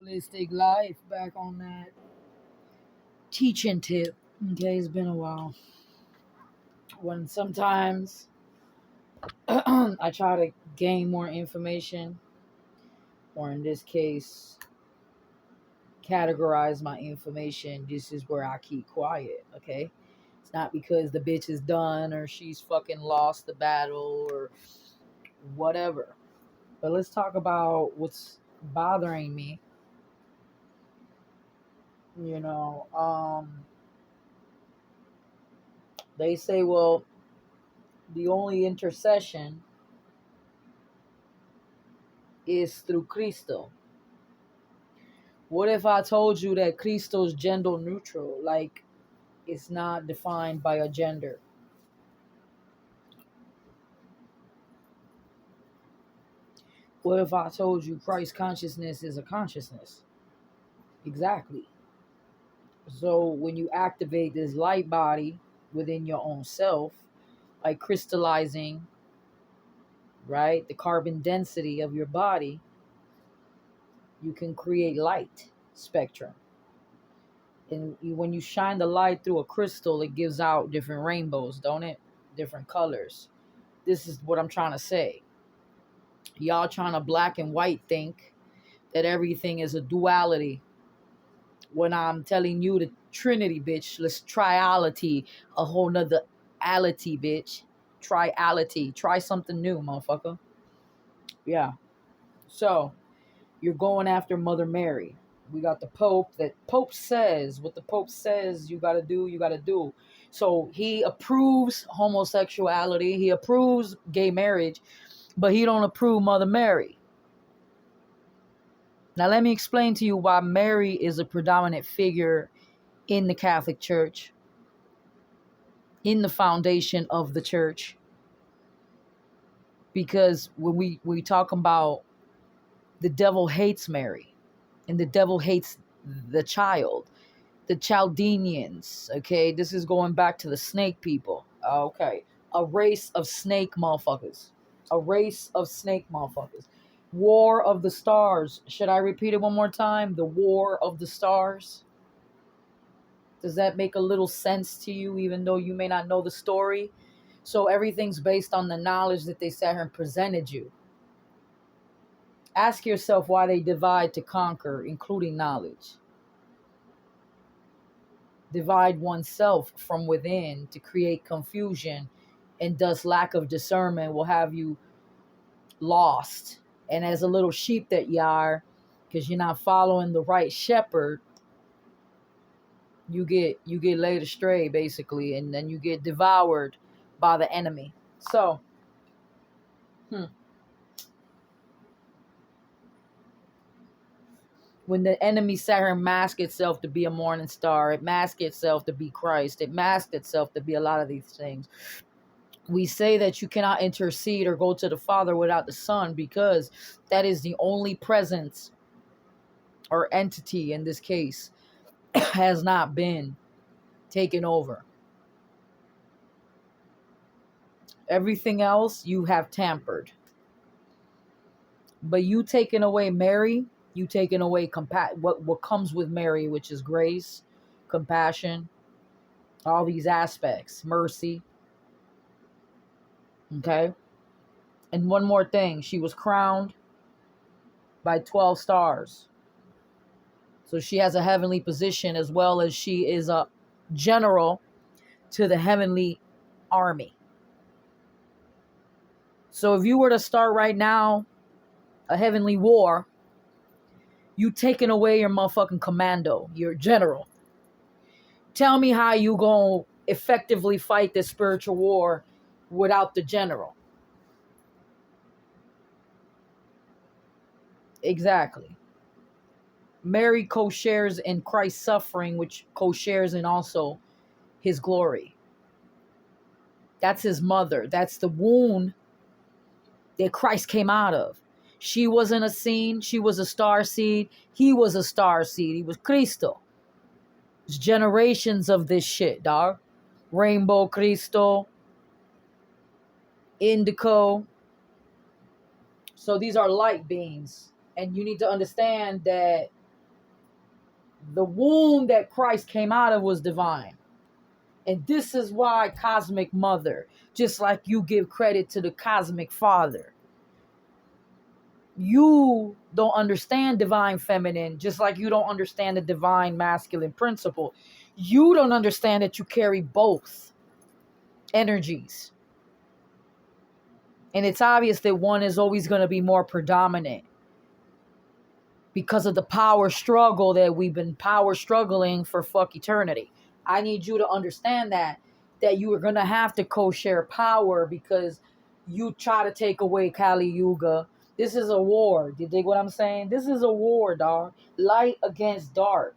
Holistic life back on that teaching tip. Okay, it's been a while. When sometimes I try to gain more information, or in this case, categorize my information. This is where I keep quiet, okay? It's not because the bitch is done or she's fucking lost the battle or whatever. But let's talk about what's bothering me. You know, they say, well, the only intercession is through Cristo. What if I told you that Cristo is gender neutral? Like, it's not defined by a gender. What if I told you Christ consciousness is a consciousness? Exactly. So when you activate this light body within your own self, like crystallizing, right, the carbon density of your body, you can create light spectrum. And when you shine the light through a crystal, it gives out different rainbows, don't it? Different colors. This is what I'm trying to say. Y'all trying to black and white think that everything is a duality. When I'm telling you the Trinity, bitch, let's triality, a whole nother ality, bitch. Triality. Try something new, motherfucker. Yeah. So you're going after Mother Mary. We got the Pope. That Pope says what the Pope says you gotta do, you gotta do. So he approves homosexuality, he approves gay marriage, but he don't approve Mother Mary. Now let me explain to you why Mary is a predominant figure in the Catholic Church, in the foundation of the church. Because when we talk about the devil hates Mary, and the devil hates the child, the Chaldeans, okay? This is going back to the snake people, okay? A race of snake motherfuckers. A race of snake motherfuckers. War of the Stars. Should I repeat it one more time? The War of the Stars. Does that make a little sense to you, even though you may not know the story? So everything's based on the knowledge that they sat here and presented you. Ask yourself why they divide to conquer, including knowledge. Divide oneself from within to create confusion, and thus lack of discernment will have you lost. And as a little sheep that you are, because you're not following the right shepherd, you get led astray basically, and then you get devoured by the enemy. So, when the enemy sat here and masked itself to be a morning star, it masked itself to be Christ, it masked itself to be a lot of these things. We say that you cannot intercede or go to the Father without the Son, because that is the only presence or entity in this case has not been taken over. Everything else you have tampered. But you taking away Mary, you taking away what comes with Mary, which is grace, compassion, all these aspects, mercy. Okay? And one more thing, she was crowned by 12 stars. So she has a heavenly position, as well as she is a general to the heavenly army. So if you were to start right now a heavenly war, you taking away your motherfucking commando, your general. Tell me how you gonna effectively fight this spiritual war without the general. Exactly. Mary co-shares in Christ's suffering, which co-shares in also his glory. That's his mother. That's the wound that Christ came out of. She wasn't a seed. She was a star seed. He was a star seed. He was Cristo. There's generations of this shit, dog. Rainbow Cristo. Indico. So these are light beings. And you need to understand that The womb that Christ came out of was divine. And this is why cosmic mother, just like you give credit to the cosmic father, you don't understand divine feminine, just like you don't understand the divine masculine principle. You don't understand that you carry both energies. And it's obvious that one is always going to be more predominant because of the power struggle that we've been power struggling for fuck eternity. I need you to understand that you are going to have to co-share power because you try to take away Kali Yuga. This is a war. You dig what I'm saying? This is a war, dog. Light against dark.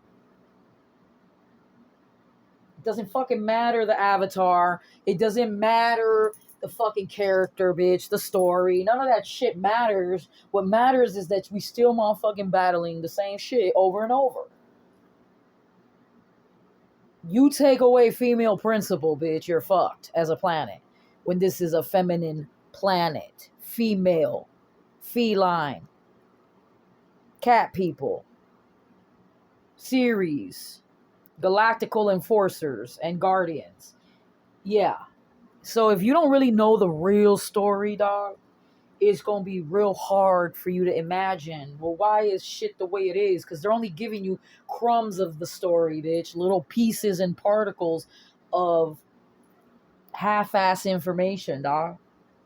It doesn't fucking matter the avatar. It doesn't matter the fucking character, bitch, the story. None of that shit matters. What matters is that we still motherfucking battling the same shit over and over. You take away female principle, bitch, you're fucked as a planet. When this is a feminine planet. Female. Feline. Cat people. Series. Galactical enforcers and guardians. Yeah. So if you don't really know the real story, dog, it's going to be real hard for you to imagine, well, why is shit the way it is? Because they're only giving you crumbs of the story, bitch. Little pieces and particles of half-ass information, dog.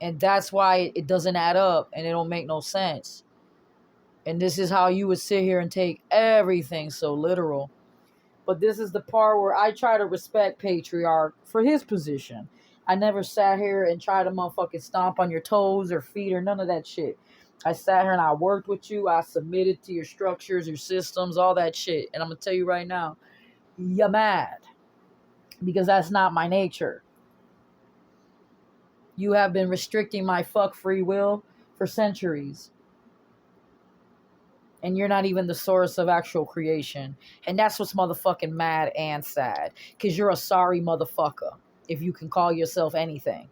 And that's why it doesn't add up and it don't make no sense. And this is how you would sit here and take everything so literal. But this is the part where I try to respect Patriarch for his position. I never sat here and tried to motherfucking stomp on your toes or feet or none of that shit. I sat here and I worked with you. I submitted to your structures, your systems, all that shit. And I'm going to tell you right now, you're mad. Because that's not my nature. You have been restricting my fuck free will for centuries. And you're not even the source of actual creation. And that's what's motherfucking mad and sad. Because you're a sorry motherfucker. If you can call yourself anything.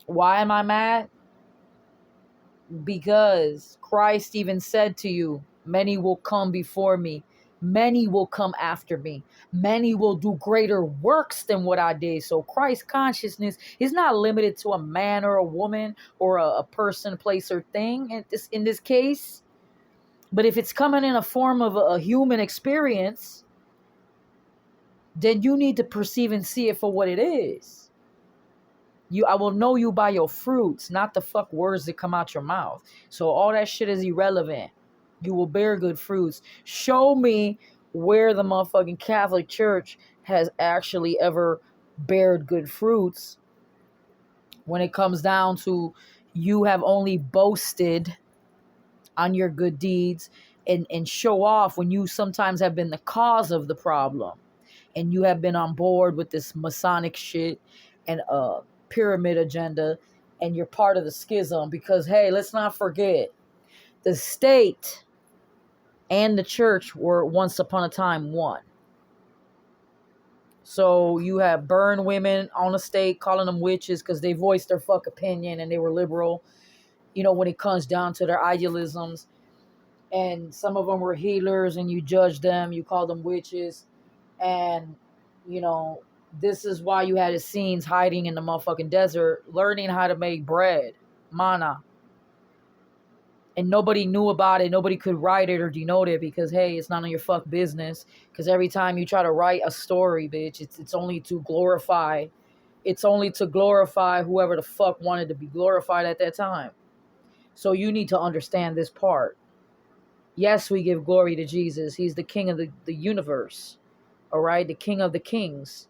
Why am I mad? Because Christ even said to you, many will come before me. Many will come after me. Many will do greater works than what I did. So Christ consciousness is not limited to a man or a woman or a person, place, or thing in this case. But if it's coming in a form of a human experience, then you need to perceive and see it for what it is. I will know you by your fruits, not the fuck words that come out your mouth. So all that shit is irrelevant. You will bear good fruits. Show me where the motherfucking Catholic Church has actually ever bared good fruits when it comes down to you have only boasted on your good deeds and show off when you sometimes have been the cause of the problem. And you have been on board with this Masonic shit and pyramid agenda, and you're part of the schism because, hey, let's not forget, the state and the church were once upon a time one. So you have burned women on the stake, calling them witches because they voiced their fuck opinion and they were liberal, when it comes down to their idealisms. And some of them were healers and you judge them, you call them witches. And, this is why you had Essenes hiding in the motherfucking desert, learning how to make bread, manna. And nobody knew about it. Nobody could write it or denote it because, hey, it's none of your fuck business. Because every time you try to write a story, bitch, it's only to glorify. It's only to glorify whoever the fuck wanted to be glorified at that time. So you need to understand this part. Yes, we give glory to Jesus. He's the king of the universe. All right? The king of the kings.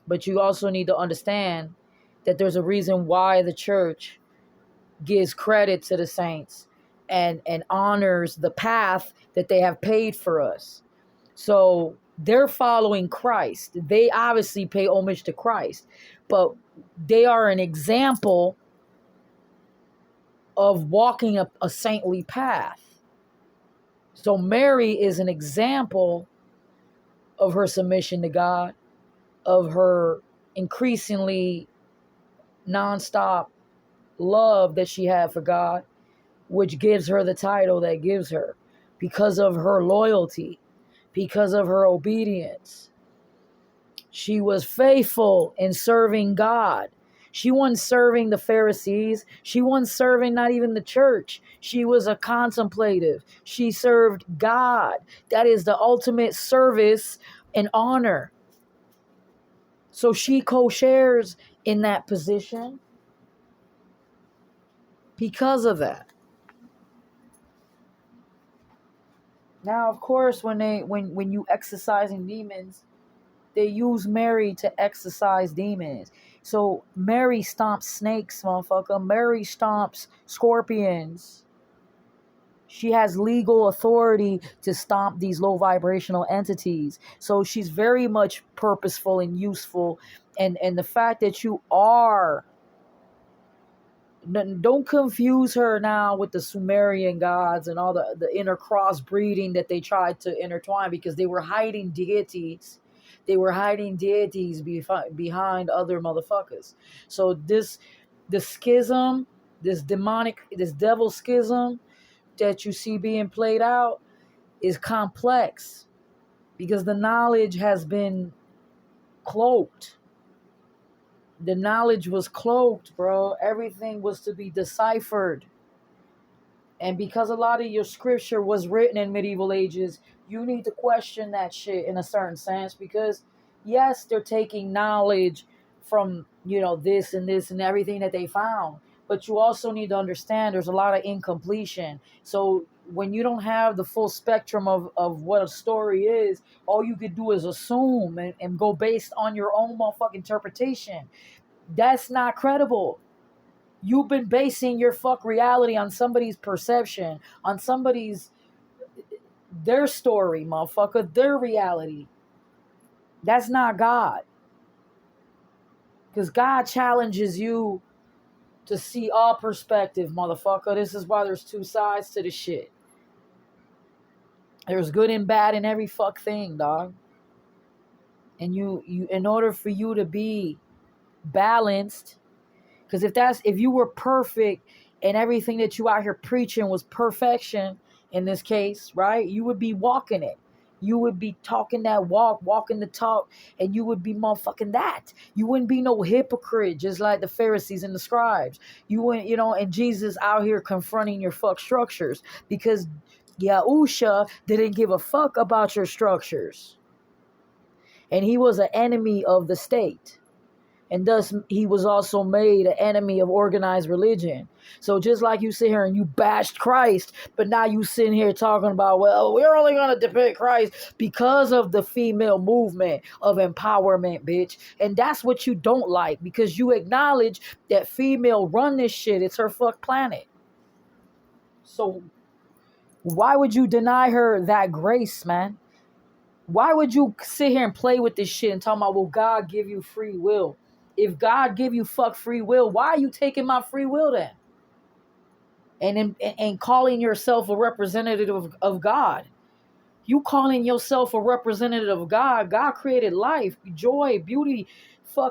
But you also need to understand that there's a reason why the church gives credit to the saints and honors the path that they have paid for us. So they're following Christ. They obviously pay homage to Christ, but they are an example of walking a saintly path. So Mary is an example of her submission to God, of her increasingly nonstop love that she had for God, which gives her the title that gives her, because of her loyalty, because of her obedience. She was faithful in serving God. She wasn't serving the Pharisees. She wasn't serving not even the church. She was a contemplative. She served God. That is the ultimate service and honor. So she co-shares in that position because of that. Now, of course, when you exorcising demons, they use Mary to exorcise demons. So Mary stomps snakes, motherfucker. Mary stomps scorpions. She has legal authority to stomp these low vibrational entities. So she's very much purposeful and useful. And the fact that you are, don't confuse her now with the Sumerian gods and all the inner crossbreeding that they tried to intertwine, because they were hiding deities. They were hiding deities behind other motherfuckers. So the schism, this devil schism that you see being played out is complex, because the knowledge has been cloaked. The knowledge was cloaked, bro. Everything was to be deciphered. And because a lot of your scripture was written in medieval ages, you need to question that shit in a certain sense, because yes, they're taking knowledge from, this and everything that they found. But you also need to understand there's a lot of incompletion. So when you don't have the full spectrum of what a story is, all you could do is assume and go based on your own motherfucking interpretation. That's not credible. You've been basing your reality on somebody's perception, on their story, motherfucker, their reality. That's not God. Because God challenges you to see all perspective, motherfucker. This is why there's two sides to the shit. There's good and bad in every thing, dog. And you in order for you to be balanced, because if you were perfect and everything that you out here preaching was perfection in this case, right? You would be walking it. You would be talking that walk, walking the talk, and you would be motherfucking that. You wouldn't be no hypocrite, just like the Pharisees and the scribes. You wouldn't, and Jesus out here confronting your structures, because Yahusha didn't give a fuck about your structures. And he was an enemy of the state. And thus, he was also made an enemy of organized religion. So just like you sit here and you bashed Christ, but now you sitting here talking about, well, we're only going to depict Christ because of the female movement of empowerment, bitch. And that's what you don't like, because you acknowledge that female run this shit. It's her planet. So why would you deny her that grace, man? Why would you sit here and play with this shit and talk about, well, God give you free will? If God give you free will, why are you taking my free will then? And calling yourself a representative of God. You calling yourself a representative of God. God created life, joy, beauty,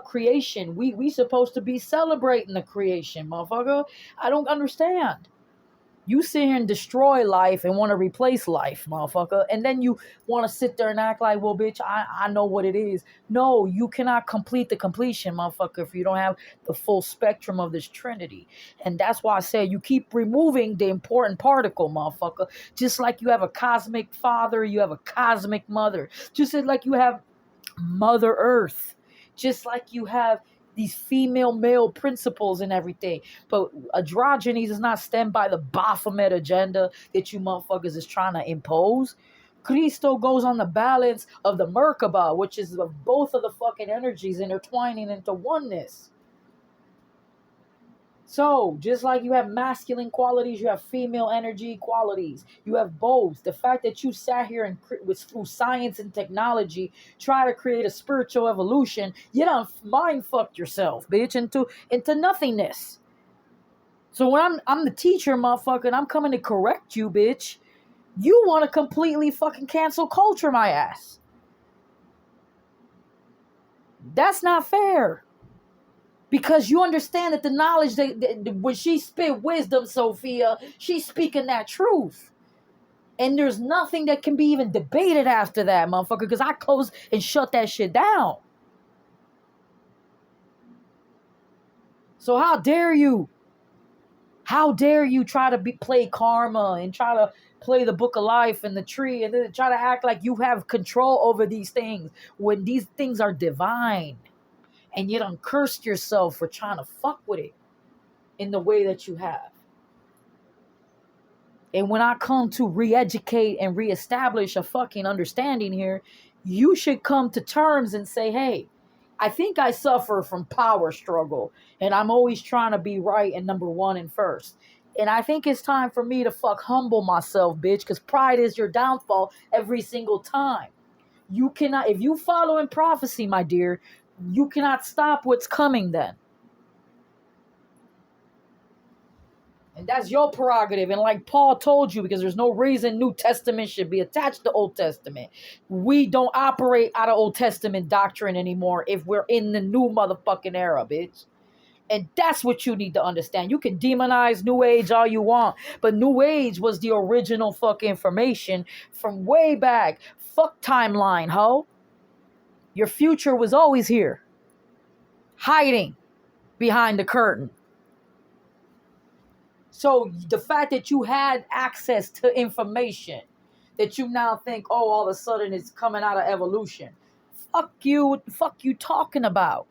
creation. We supposed to be celebrating the creation, motherfucker. I don't understand. You sit here and destroy life and want to replace life, motherfucker. And then you want to sit there and act like, well, bitch, I know what it is. No, you cannot complete the completion, motherfucker, if you don't have the full spectrum of this Trinity. And that's why I said you keep removing the important particle, motherfucker. Just like you have a cosmic father, you have a cosmic mother. Just like you have Mother Earth. Just like you have these female-male principles and everything. But androgyny does not stem by the Baphomet agenda that you motherfuckers is trying to impose. Cristo goes on the balance of the Merkaba, which is of both of the energies intertwining into oneness. So, just like you have masculine qualities, you have female energy qualities. You have both. The fact that you sat here and through science and technology try to create a spiritual evolution, you done mind fucked yourself, bitch, into nothingness. So when I'm the teacher, motherfucker, and I'm coming to correct you, bitch, you want to completely cancel culture my ass. That's not fair. Because you understand that the knowledge that when she spit wisdom, Sophia, she's speaking that truth. And there's nothing that can be even debated after that, motherfucker, because I closed and shut that shit down. So how dare you? How dare you try to play karma and try to play the book of life and the tree and then try to act like you have control over these things when these things are divine, and you done cursed yourself for trying to fuck with it in the way that you have. And when I come to re-educate and reestablish a fucking understanding here, you should come to terms and say, hey, I think I suffer from power struggle and I'm always trying to be right and number one and first. And I think it's time for me to humble myself, bitch, because pride is your downfall every single time. You cannot, if you follow in prophecy, my dear, you cannot stop what's coming then. And that's your prerogative. And like Paul told you, because there's no reason New Testament should be attached to Old Testament. We don't operate out of Old Testament doctrine anymore if we're in the new motherfucking era, bitch. And that's what you need to understand. You can demonize New Age all you want, but New Age was the original fucking information from way back. Fuck timeline, ho. Your future was always here, hiding behind the curtain. So the fact that you had access to information that you now think, oh, all of a sudden it's coming out of evolution. Fuck you. What the fuck you talking about?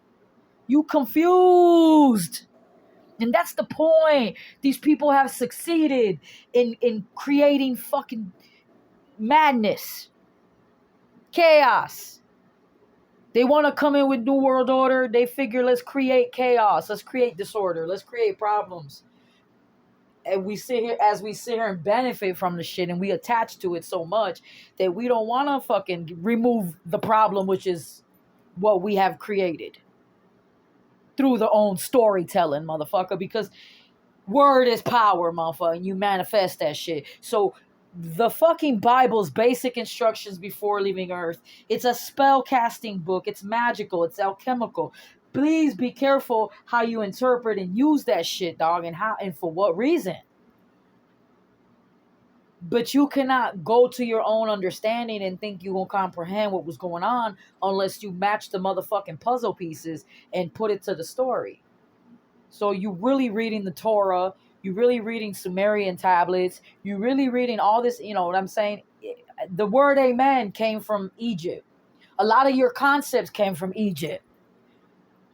You confused. And that's the point. These people have succeeded in creating fucking madness, chaos. They want to come in with New World Order. They figure, let's create chaos. Let's create disorder. Let's create problems. And we sit here and benefit from the shit, and we attach to it so much that we don't want to fucking remove the problem, which is what we have created through the own storytelling, motherfucker, because word is power, motherfucker, and you manifest that shit. So the fucking Bible's basic instructions before leaving Earth, it's a spell casting book. It's magical. It's alchemical. Please be careful how you interpret and use that shit, dog, and how and for what reason. But you cannot go to your own understanding and think you won't comprehend what was going on unless you match the motherfucking puzzle pieces and put it to the story. So you really reading the Torah, you really reading Sumerian tablets, you really reading all this, you know what I'm saying? The word amen came from Egypt. A lot of your concepts came from Egypt.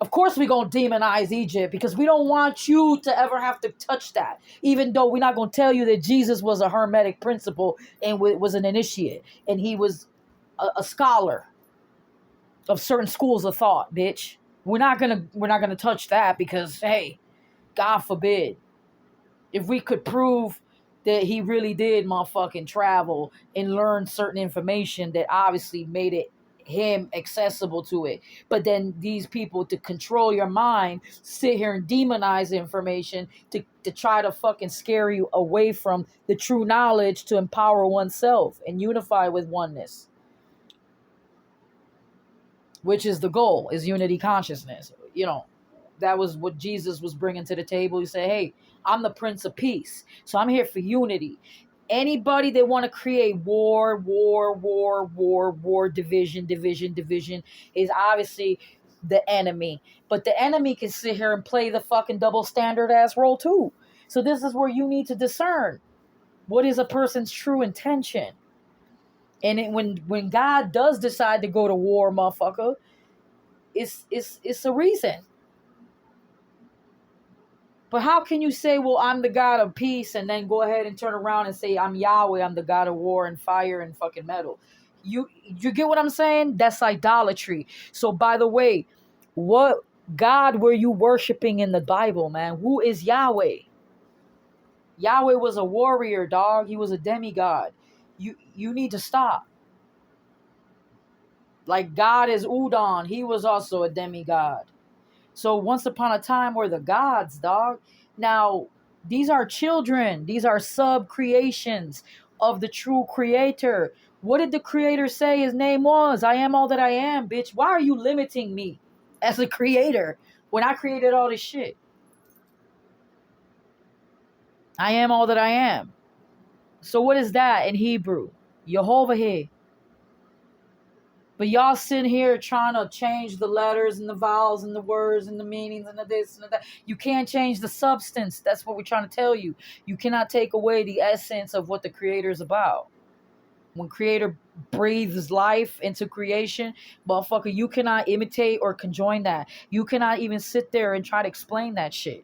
Of course we're going to demonize Egypt because we don't want you to ever have to touch that. Even though we're not going to tell you that Jesus was a hermetic principle and was an initiate. And he was a scholar of certain schools of thought, bitch. We're not gonna touch that because, hey, God forbid. If we could prove that he really did motherfucking travel and learn certain information that obviously made it him accessible to it. But then these people, to control your mind, sit here and demonize information to try to fucking scare you away from the true knowledge to empower oneself and unify with oneness, which is the goal, is unity consciousness. You know, that was what Jesus was bringing to the table. He said, hey, I'm the Prince of Peace, so I'm here for unity. Anybody that want to create war, division is obviously the enemy. But the enemy can sit here and play the fucking double standard ass role too. So this is where you need to discern what is a person's true intention. And when God does decide to go to war, motherfucker, it's a reason. But how can you say, well, I'm the God of peace, and then go ahead and turn around and say, I'm Yahweh, I'm the God of war and fire and fucking metal? You get what I'm saying? That's idolatry. So, by the way, what God were you worshiping in the Bible, man? Who is Yahweh? Yahweh was a warrior, dog. He was a demigod. You need to stop. Like God is Udon. He was also a demigod. So once upon a time were the gods, dog. Now, these are children. These are sub-creations of the true creator. What did the creator say his name was? I am all that I am, bitch. Why are you limiting me as a creator? when I created all this shit. I am all that I am. So what is that in Hebrew? Yehovah. But y'all sitting here trying to change the letters and the vowels and the words and the meanings and the this and the that. You can't change the substance. That's what we're trying to tell you. You cannot take away the essence of what the Creator is about. When Creator breathes life into creation, motherfucker, you cannot imitate or conjoin that. You cannot even sit there and try to explain that shit.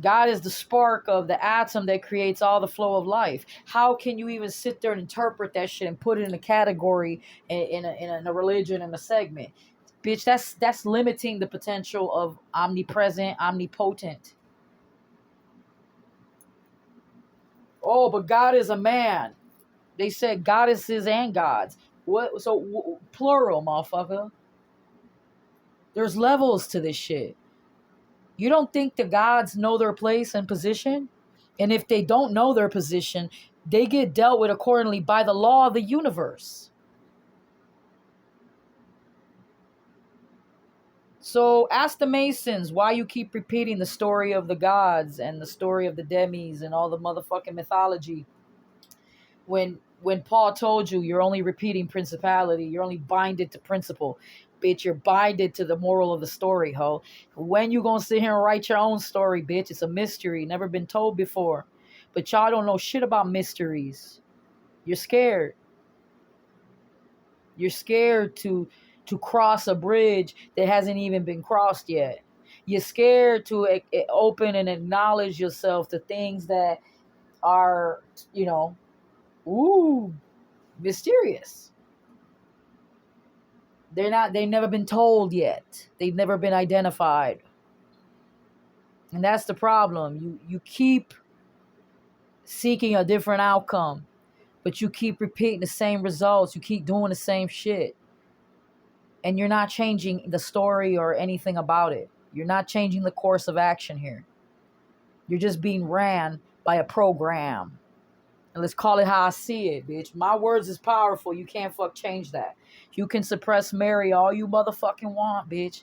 God is the spark of the atom that creates all the flow of life. How can you even sit there and interpret that shit and put it in a category in a religion in a segment? Bitch, that's limiting the potential of omnipresent, omnipotent. Oh, but God is a man. They said goddesses and gods. What? So plural, motherfucker. There's levels to this shit. You don't think the gods know their place and position? And if they don't know their position, they get dealt with accordingly by the law of the universe. So ask the Masons why you keep repeating the story of the gods and the story of the demis and all the motherfucking mythology. When Paul told you you're only repeating principality, you're only binded to principle. Bitch, you're binded to the moral of the story, ho. When you gonna sit here and write your own story, bitch? It's a mystery, never been told before. But y'all don't know shit about mysteries. You're scared. You're scared to cross a bridge that hasn't even been crossed yet. You're scared to open and acknowledge yourself to things that are, mysterious. They've never been told yet. They've never been identified. And that's the problem. You keep seeking a different outcome, but you keep repeating the same results. You keep doing the same shit. And you're not changing the story or anything about it. You're not changing the course of action here. You're just being ran by a program. And let's call it how I see it, bitch. My words is powerful. You can't change that. You can suppress Mary all you motherfucking want, bitch.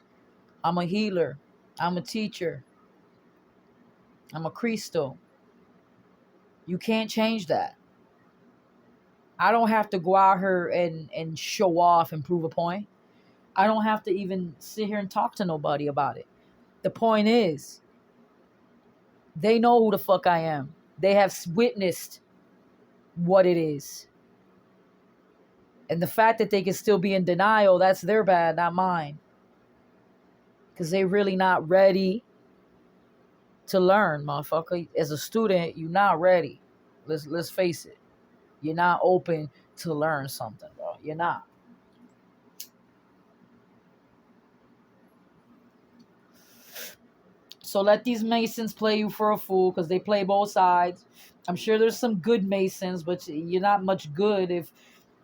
I'm a healer. I'm a teacher. I'm a Cristo. You can't change that. I don't have to go out here and show off and prove a point. I don't have to even sit here and talk to nobody about it. The point is, they know who the fuck I am. They have witnessed what it is. And the fact that they can still be in denial, that's their bad, not mine. Because they really not ready to learn, motherfucker. As a student, you're not ready. Let's face it. You're not open to learn something, bro. You're not. So let these Masons play you for a fool, because they play both sides. I'm sure there's some good Masons, but you're not much good if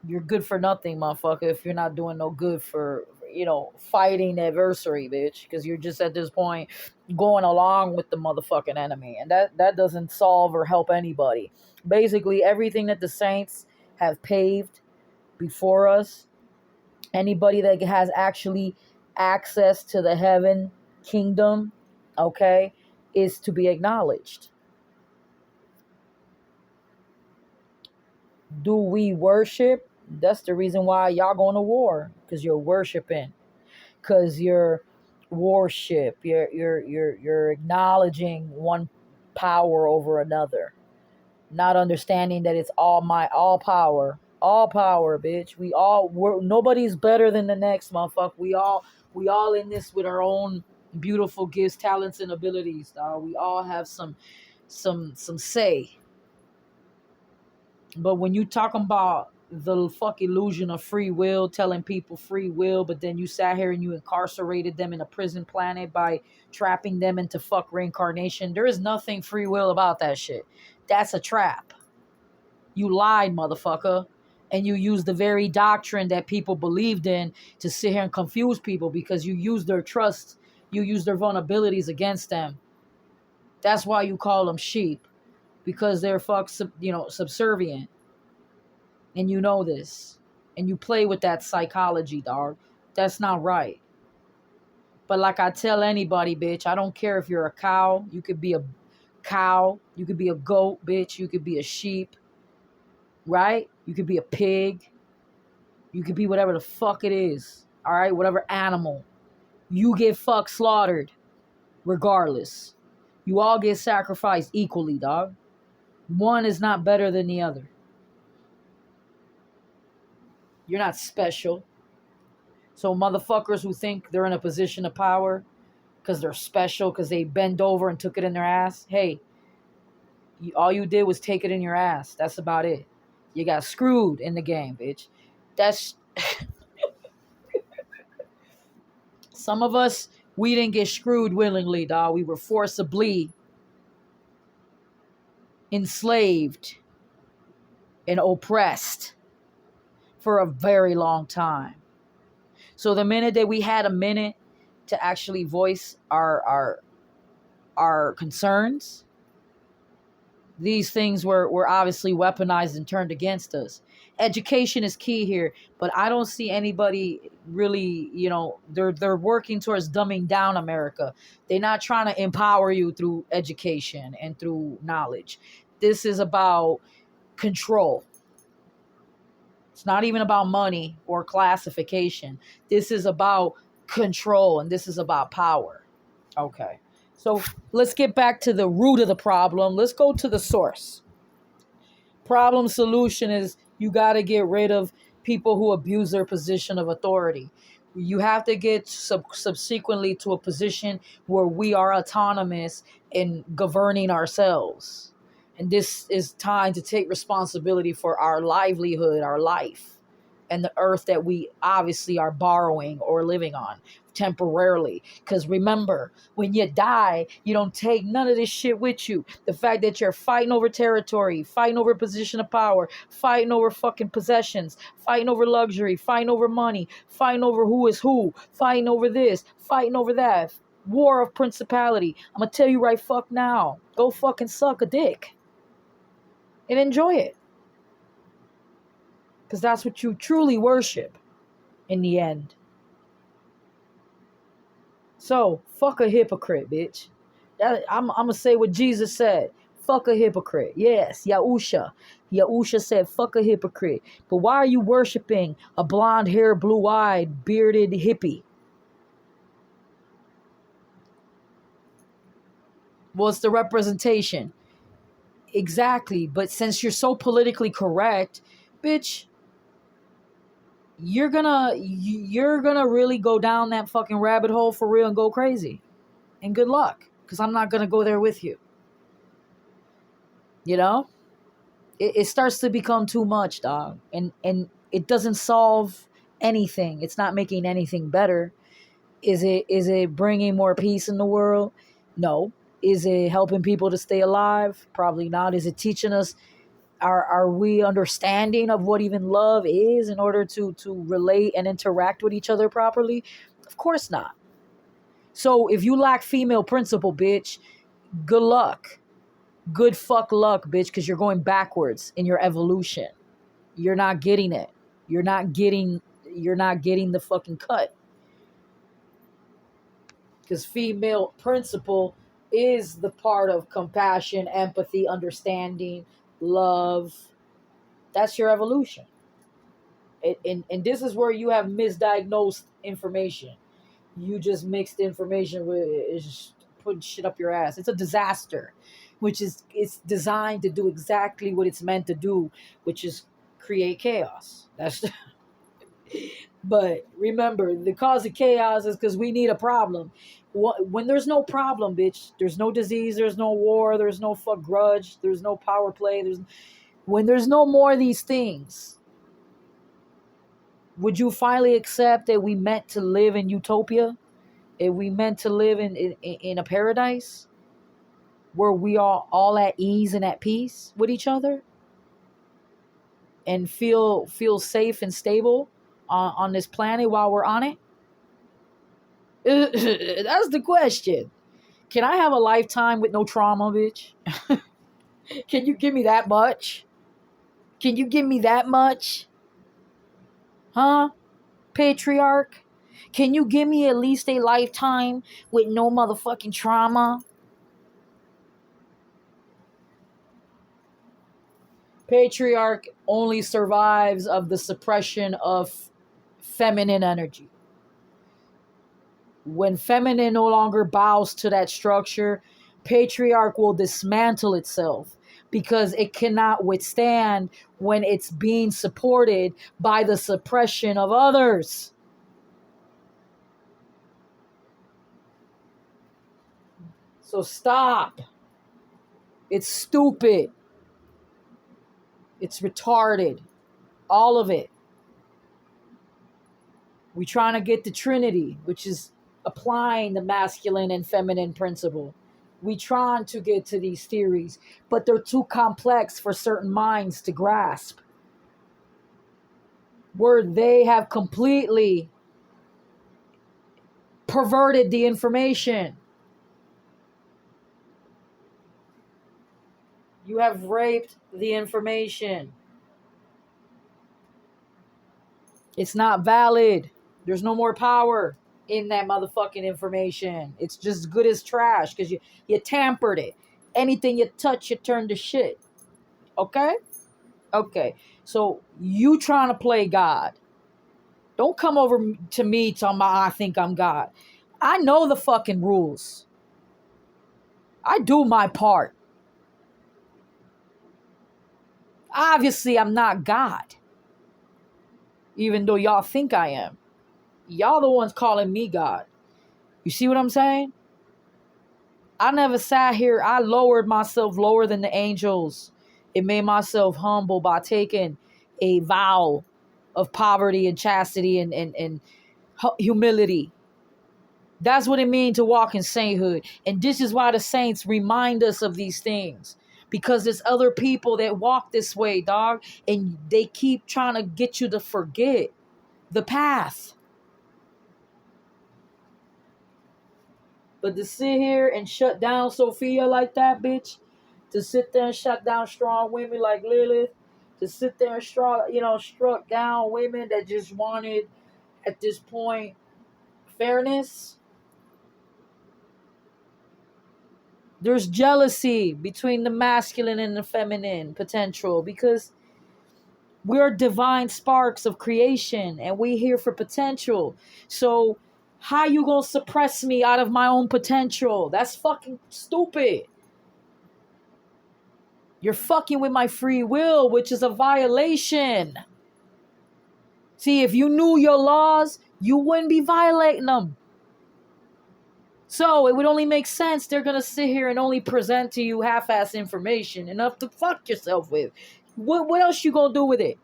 you're good for nothing, motherfucker. If you're not doing no good for, fighting the adversary, bitch. Because you're just at this point going along with the motherfucking enemy. And that doesn't solve or help anybody. Basically, everything that the saints have paved before us, anybody that has actually access to the heaven kingdom, okay, is to be acknowledged. Do we worship? That's the reason why y'all going to war, because you're worshiping, because you're worship, you're acknowledging one power over another, not understanding that it's all power, bitch. Nobody's better than the next, motherfucker. We all in this with our own beautiful gifts, talents, and abilities. We all have some say. But when you talking about the fuck illusion of free will, telling people free will, but then you sat here and you incarcerated them in a prison planet by trapping them into fuck reincarnation, there is nothing free will about that shit. That's a trap. You lied, motherfucker. And you used the very doctrine that people believed in to sit here and confuse people, because you used their trust, you used their vulnerabilities against them. That's why you call them sheep, because they're subservient. And you know this. And you play with that psychology, dog. That's not right. But like I tell anybody, bitch, I don't care if you're a cow. You could be a cow. You could be a goat, bitch. You could be a sheep, right? You could be a pig. You could be whatever the fuck it is, all right? Whatever animal. You get fuck slaughtered regardless. You all get sacrificed equally, dog. One is not better than the other. You're not special. So motherfuckers who think they're in a position of power because they're special, because they bend over and took it in their ass, hey, all you did was take it in your ass. That's about it. You got screwed in the game, bitch. That's... Some of us, we didn't get screwed willingly, dog. We were forcibly enslaved and oppressed for a very long time. So the minute that we had a minute to actually voice our concerns, these things were obviously weaponized and turned against us. Education is key here, but I don't see anybody really, they're working towards dumbing down America. They're not trying to empower you through education and through knowledge. This is about control. It's not even about money or classification. This is about control, and this is about power. Okay. So let's get back to the root of the problem. Let's go to the source. Problem solution is you got to get rid of people who abuse their position of authority. You have to get subsequently to a position where we are autonomous in governing ourselves. And this is time to take responsibility for our livelihood, our life, and the earth that we obviously are borrowing or living on temporarily. Because remember, when you die, you don't take none of this shit with you. The fact that you're fighting over territory, fighting over position of power, fighting over fucking possessions, fighting over luxury, fighting over money, fighting over who is who, fighting over this, fighting over that. War of principality. I'm gonna tell you right fuck now. Go fucking suck a dick. And enjoy it. Because that's what you truly worship in the end. So, fuck a hypocrite, bitch. I'm going to say what Jesus said. Fuck a hypocrite. Yes, Yahusha. Yahusha said, fuck a hypocrite. But why are you worshiping a blonde-haired, blue-eyed, bearded hippie? Well, it's the representation. Exactly. But since you're so politically correct, bitch, you're gonna really go down that fucking rabbit hole for real and go crazy. And good luck, because I'm not gonna go there with you. It starts to become too much, dog, and it doesn't solve anything. It's not making anything better. Is it bringing more peace in the world? No. Is it helping people to stay alive? Probably not. Is it teaching us? Are we understanding of what even love is in order to relate and interact with each other properly? Of course not. So if you lack female principle, bitch, good luck. Good fuck luck, bitch, because you're going backwards in your evolution. You're not getting it. You're not getting the fucking cut. Because female principle is the part of compassion, empathy, understanding, love. That's your evolution. And this is where you have misdiagnosed information. You just mixed information with it's just putting shit up your ass. It's a disaster, it's designed to do exactly what it's meant to do, which is create chaos. That's But remember, the cause of chaos is because we need a problem. When there's no problem, bitch, there's no disease, there's no war, there's no fuck grudge, there's no power play. When there's no more of these things, would you finally accept that we meant to live in utopia? If we meant to live in a paradise where we are all at ease and at peace with each other and feel safe and stable on this planet while we're on it? That's the question. Can I have a lifetime with no trauma, bitch? Can you give me that much? Can you give me that much? Huh? Patriarch? Can you give me at least a lifetime with no motherfucking trauma? Patriarch only survives of the suppression of feminine energy. When feminine no longer bows to that structure, patriarch will dismantle itself because it cannot withstand when it's being supported by the suppression of others. So stop. It's stupid. It's retarded. All of it. We're trying to get the Trinity, which is applying the masculine and feminine principle. We trying to get to these theories, but they're too complex for certain minds to grasp. Where they have completely perverted the information. You have raped the information. It's not valid. There's no more power in that motherfucking information. It's just good as trash because you tampered it. Anything you touch, you turn to shit. Okay? Okay. So you trying to play God. Don't come over to me talking about I think I'm God. I know the fucking rules. I do my part. Obviously, I'm not God. Even though y'all think I am. Y'all the ones calling me God. You see what I'm saying? I never sat here. I lowered myself lower than the angels. It made myself humble by taking a vow of poverty and chastity and humility. That's what it means to walk in sainthood. And this is why the saints remind us of these things. Because there's other people that walk this way, dog. And they keep trying to get you to forget the path. But to sit here and shut down Sophia like that, bitch. To sit there and shut down strong women like Lilith. To sit there and struck down women that just wanted, at this point, fairness. There's jealousy between the masculine and the feminine potential because we're divine sparks of creation and we here for potential. So how you gonna suppress me out of my own potential? That's fucking stupid. You're fucking with my free will, which is a violation. See, if you knew your laws, you wouldn't be violating them. So it would only make sense they're going to sit here and only present to you half-ass information, enough to fuck yourself with. What else you going to do with it?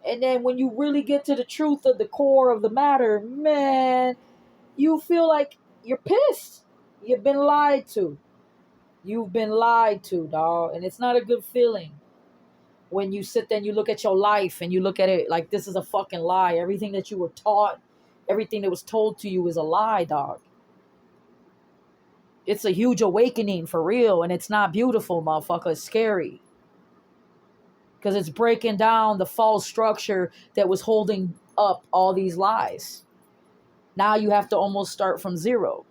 And then when you really get to the truth of the core of the matter, man, you feel like you're pissed. You've been lied to. You've been lied to, dog. And it's not a good feeling when you sit there and you look at your life and you look at it like this is a fucking lie. Everything that you were taught, everything that was told to you is a lie, dog. It's a huge awakening for real, and it's not beautiful, motherfucker. It's scary. Because it's breaking down the false structure that was holding up all these lies. Now you have to almost start from zero.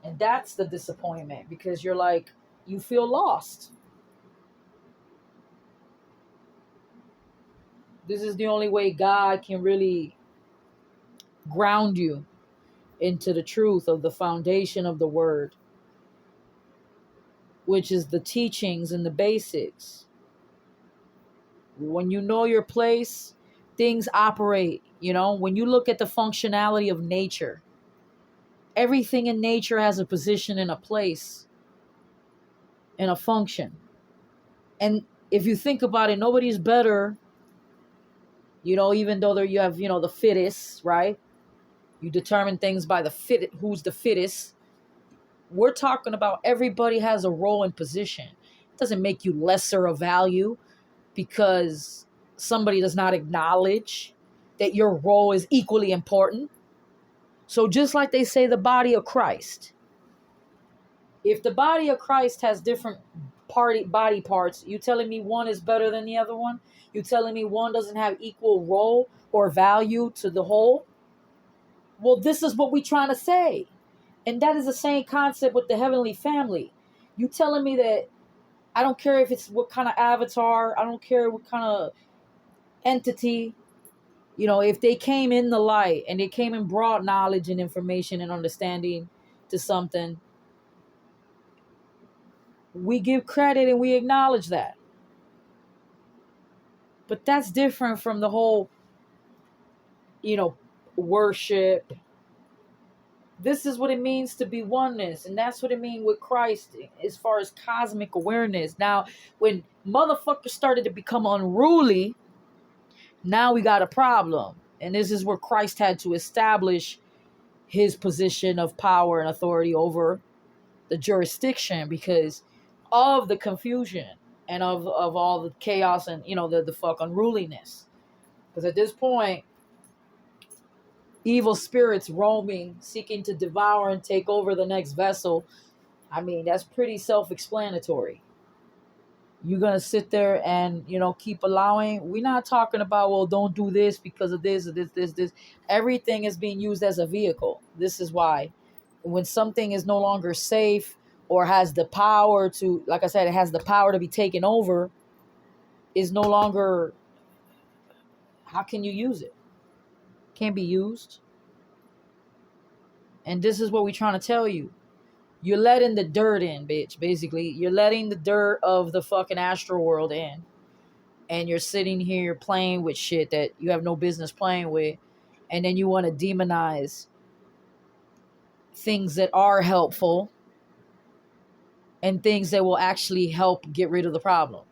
And that's the disappointment, because you're like, you feel lost. This is the only way God can really ground you into the truth of the foundation of the word, which is the teachings and the basics. When you know your place, things operate. When you look at the functionality of nature, everything in nature has a position and a place and a function. And if you think about it, nobody's better, even though you have, the fittest, right? You determine things by who's the fittest. We're talking about everybody has a role and position. It doesn't make you lesser of value because somebody does not acknowledge that your role is equally important. So just like they say the body of Christ, if the body of Christ has different body parts. You telling me one is better than the other one? You telling me one doesn't have equal role or value to the whole? Well, this is what we trying to say. And that is the same concept with the heavenly family. You telling me that I don't care if it's what kind of avatar, I don't care what kind of entity, if they came in the light and they came and brought knowledge and information and understanding to something, we give credit and we acknowledge that. But that's different from the whole, worship. This is what it means to be oneness. And that's what it means with Christ as far as cosmic awareness. Now, when motherfuckers started to become unruly, now we got a problem. And this is where Christ had to establish his position of power and authority over the jurisdiction because of the confusion and of all the chaos and, the fuck unruliness. Because at this point, evil spirits roaming, seeking to devour and take over the next vessel. I mean, that's pretty self-explanatory. You're going to sit there and, keep allowing. We're not talking about, well, don't do this because of this, or this. Everything is being used as a vehicle. This is why when something is no longer safe or has the power to, like I said, it has the power to be taken over, is no longer, how can you use it? Can't be used. And this is what we're trying to tell you. You're letting the dirt in, bitch, basically. You're letting the dirt of the fucking astral world in. And you're sitting here playing with shit that you have no business playing with. And then you want to demonize things that are helpful and things that will actually help get rid of the problem.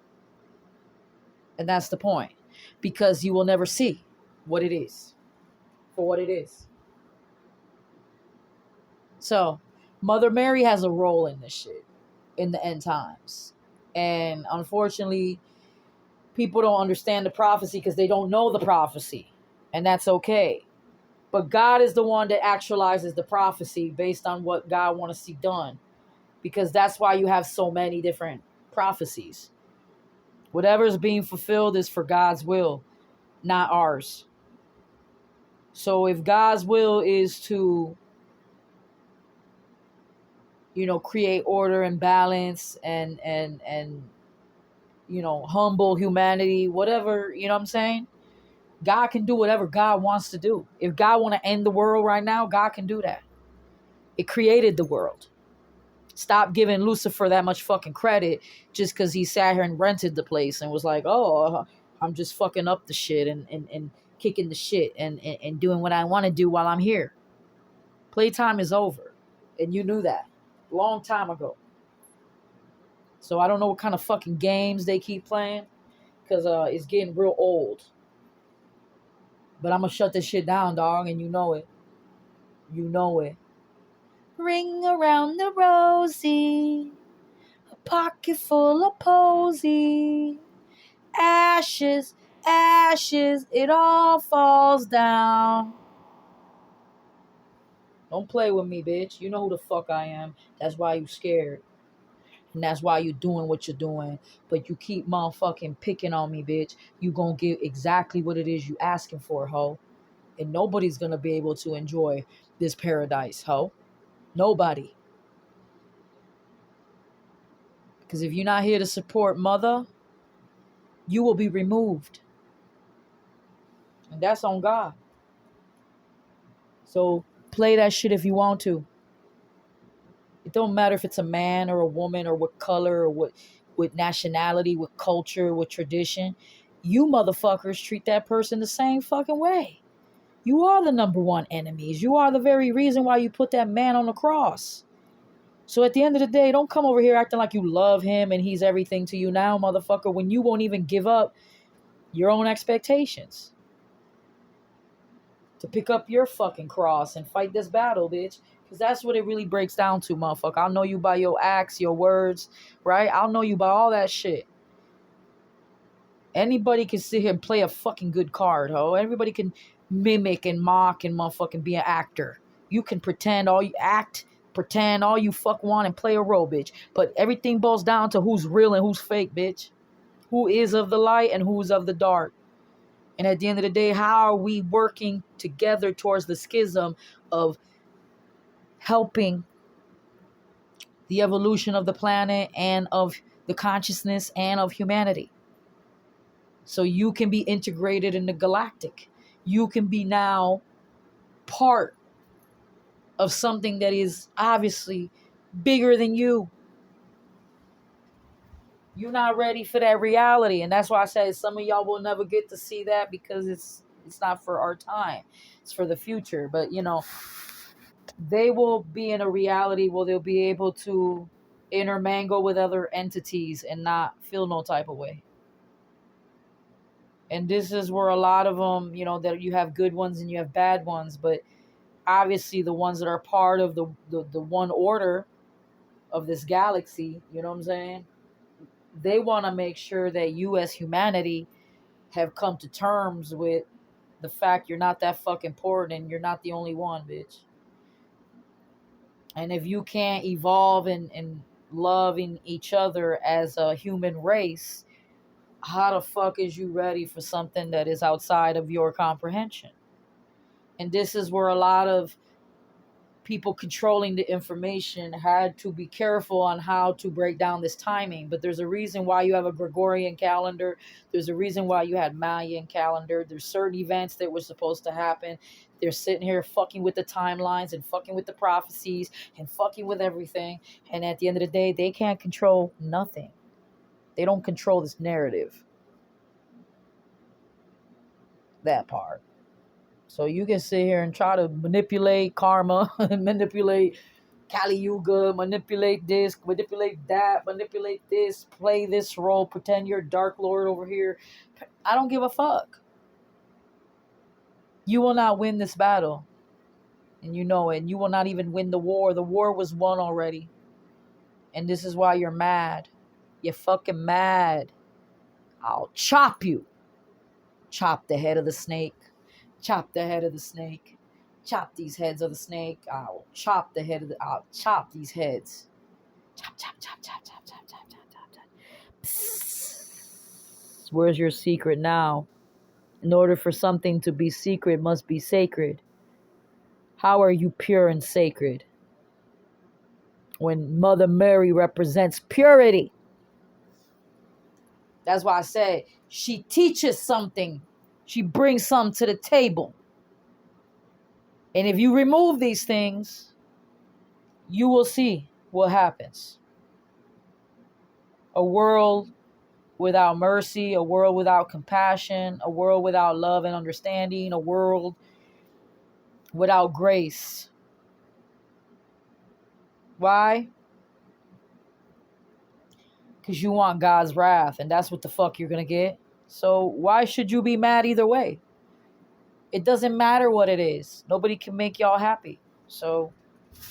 And that's the point. Because you will never see what it is for what it is. So, Mother Mary has a role in this shit in the end times. And unfortunately, people don't understand the prophecy because they don't know the prophecy. And that's okay. But God is the one that actualizes the prophecy based on what God wants to see done. Because that's why you have so many different prophecies. Whatever is being fulfilled is for God's will, not ours. So if God's will is to, create order and balance and humble humanity, whatever, you know what I'm saying? God can do whatever God wants to do. If God want to end the world right now, God can do that. It created the world. Stop giving Lucifer that much fucking credit just because he sat here and rented the place and was like, oh, I'm just fucking up the shit and kicking the shit and doing what I want to do while I'm here. Playtime is over. And you knew that long time ago. So I don't know what kind of fucking games they keep playing because it's getting real old. But I'm going to shut this shit down, dog, and you know it. You know it. Ring around the rosy, a pocket full of posy. Ashes, ashes, it all falls down. Don't play with me, bitch. You know who the fuck I am. That's why you scared. And that's why you're doing what you're doing. But you keep motherfucking picking on me, bitch. You gonna get exactly what it is you asking for, ho. And nobody's gonna be able to enjoy this paradise, ho. Nobody. Because if you're not here to support Mother, you will be removed. And that's on God. So play that shit if you want to. It don't matter if it's a man or a woman or what color or what nationality, what culture, what tradition. You motherfuckers treat that person the same fucking way. You are the number one enemies. You are the very reason why you put that man on the cross. So at the end of the day, don't come over here acting like you love him and he's everything to you now, motherfucker, when you won't even give up your own expectations to pick up your fucking cross and fight this battle, bitch. Because that's what it really breaks down to, motherfucker. I'll know you by your acts, your words, right? I'll know you by all that shit. Anybody can sit here and play a fucking good card, ho. Everybody can mimic and mock and motherfucking be an actor. You can pretend all you act, pretend all you fuck want and play a role, bitch. But everything boils down to who's real and who's fake, bitch. Who is of the light and who's of the dark. And at the end of the day, how are we working together towards the schism of helping the evolution of the planet and of the consciousness and of humanity? So you can be integrated in the galactic. You can be now part of something that is obviously bigger than you. You're not ready for that reality. And that's why I said some of y'all will never get to see that, because it's not for our time. It's for the future. But, you know, they will be in a reality where they'll be able to intermingle with other entities and not feel no type of way. And this is where a lot of them, you know, that you have good ones and you have bad ones. But obviously the ones that are part of the one order of this galaxy, you know what I'm saying? They want to make sure that you as humanity have come to terms with the fact you're not that fucking important and you're not the only one, bitch. And if you can't evolve and loving each other as a human race, how the fuck is you ready for something that is outside of your comprehension? And this is where a lot of people controlling the information had to be careful on how to break down this timing. But there's a reason why you have a Gregorian calendar. There's a reason why you had Mayan calendar. There's certain events that were supposed to happen. They're sitting here fucking with the timelines and fucking with the prophecies and fucking with everything. And at the end of the day, they can't control nothing. They don't control this narrative. That part. So you can sit here and try to manipulate karma, manipulate Kali Yuga, manipulate this, manipulate that, manipulate this, play this role, pretend you're Dark Lord over here. I don't give a fuck. You will not win this battle. And you know it. And you will not even win the war. The war was won already. And this is why you're mad. You're fucking mad. I'll chop you. Chop the head of the snake. Chop the head of the snake. Chop these heads of the snake. I'll chop the head of the... I'll chop these heads. Chop, chop, chop, chop, chop, chop, chop, chop, chop, chop. Psst. Where's your secret now? In order for something to be secret, it must be sacred. How are you pure and sacred? When Mother Mary represents purity. That's why I say she teaches something. She brings something to the table. And if you remove these things, you will see what happens. A world without mercy, a world without compassion, a world without love and understanding, a world without grace. Why? Because you want God's wrath, and that's what the fuck you're going to get. So why should you be mad either way? It doesn't matter what it is. Nobody can make y'all happy. So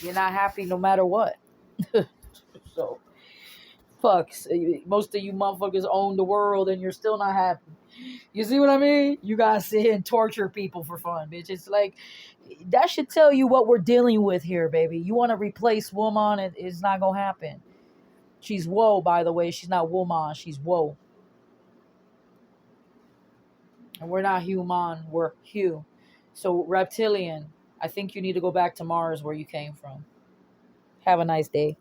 you're not happy no matter what. So fuck. Most of you motherfuckers own the world and you're still not happy. You see what I mean? You guys sit here and torture people for fun, bitch. It's like, that should tell you what we're dealing with here, baby. You want to replace woman, it's not going to happen. She's woe, by the way. She's not woman. She's woe. And we're not human, we're Hu. So reptilian, I think you need to go back to Mars where you came from. Have a nice day.